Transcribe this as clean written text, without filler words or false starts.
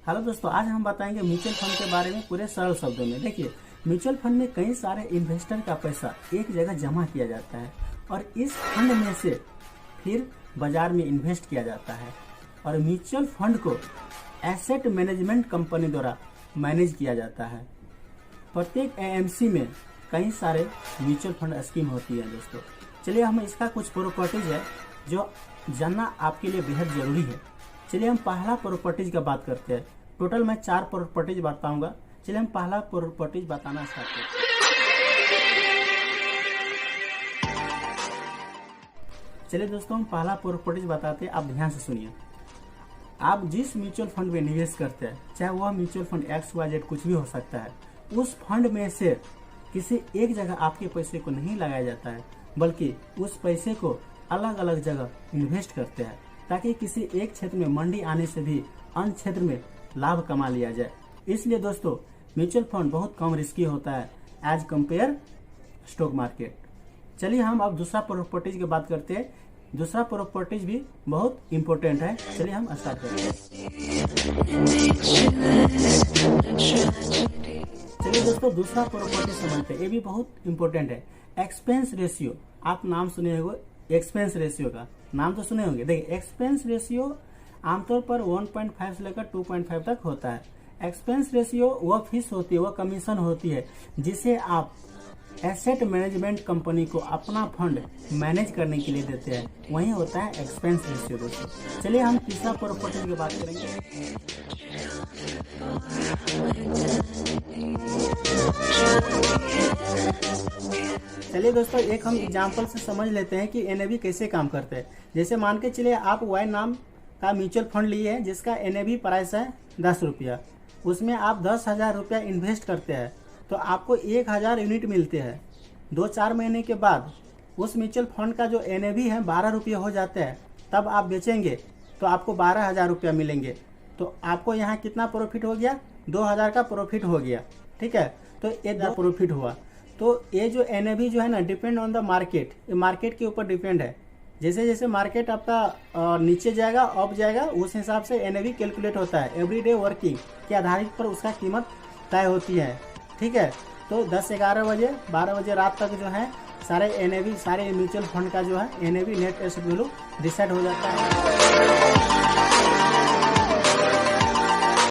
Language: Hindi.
हेलो दोस्तों, आज हम बताएंगे म्यूचुअल फंड के बारे में पूरे सरल शब्दों में। देखिए, म्यूचुअल फंड में कई सारे इन्वेस्टर का पैसा एक जगह जमा किया जाता है और इस फंड में से फिर बाजार में इन्वेस्ट किया जाता है और म्यूचुअल फंड को एसेट मैनेजमेंट कंपनी द्वारा मैनेज किया जाता है। प्रत्येक एएमसी में कई सारे म्यूचुअल फंड स्कीम होती है। दोस्तों चलिए, हम इसका कुछ प्रॉपर्टीज है जो जानना आपके लिए बेहद जरूरी है। चलिए हम पहला प्रॉपर्टीज का बात करते हैं। टोटल मैं 4 प्रॉपर्टीज बताऊंगा। चलिए हम पहला प्रॉपर्टीज बताना स्टार्ट करते हैं। चलिए दोस्तों, हम पहला प्रॉपर्टीज बताते हैं, आप ध्यान से सुनिए। आप जिस म्यूचुअल फंड में निवेश करते हैं, चाहे वह म्यूचुअल फंड XYZ कुछ भी हो सकता है, उस फंड में से किसी एक जगह आपके पैसे को नहीं लगाया जाता है, बल्कि उस पैसे को अलग अलग जगह इन्वेस्ट करते हैं ताकि किसी एक क्षेत्र में मंदी आने से भी अन्य क्षेत्र में लाभ कमा लिया जाए। इसलिए दोस्तों, म्यूचुअल फंड बहुत कम रिस्की होता है एज कंपेयर स्टॉक मार्केट। चलिए हम अब दूसरा प्रॉपर्टीज की बात करते हैं। दूसरा प्रॉपर्टीज भी बहुत इंपॉर्टेंट है। चलिए हम स्टार्ट करते हैं। चलिए दोस्तों, दूसरा प्रॉपर्टी समझते हैं, ये भी बहुत इंपॉर्टेंट है। Expense ratio. आप नाम सुने होंगे एक्सपेंस रेशियो का, नाम तो सुने होंगे। देखिए, एक्सपेंस रेशियो आमतौर पर 1.5 से लेकर 2.5 तक होता है। एक्सपेंस रेशियो वह फीस होती है, वह कमीशन होती है जिसे आप एसेट मैनेजमेंट कंपनी को अपना फंड मैनेज करने के लिए देते हैं, वही होता है एक्सपेंस रेशियो। दोस्तों चलिए हम तीसरा प्रॉपर्टी की बात करेंगे। चलिए दोस्तों, एक हम एग्जांपल से समझ लेते हैं कि NAV कैसे काम करते हैं। जैसे मान के चलिए आप Y नाम का म्यूचुअल फंड लिए हैं जिसका NAV प्राइस है 10 रुपया। उसमें आप 10,000 रुपया इन्वेस्ट करते हैं तो आपको 1,000 यूनिट मिलते हैं। 2-4 महीने के बाद उस म्यूचुअल फंड का जो NAV है 12 रुपये हो जाते हैं। तब आप बेचेंगे तो आपको 12,000 रुपया मिलेंगे। तो आपको यहाँ कितना प्रॉफिट हो गया? 2,000 का प्रॉफिट हो गया। ठीक है, तो ये प्रॉफिट हुआ। तो ये जो NAV जो है ना, डिपेंड ऑन द मार्केट, ये मार्केट के ऊपर डिपेंड है। जैसे जैसे मार्केट आपका नीचे जाएगा, अप जाएगा, उस हिसाब से NAV कैलकुलेट होता है। एवरीडे वर्किंग के आधारित पर उसका कीमत तय होती है। ठीक है, तो 10-11 बजे 12 बजे रात तक जो है सारे NAV, सारे म्यूचुअल फंड का जो है NAV net asset value decide हो जाता है।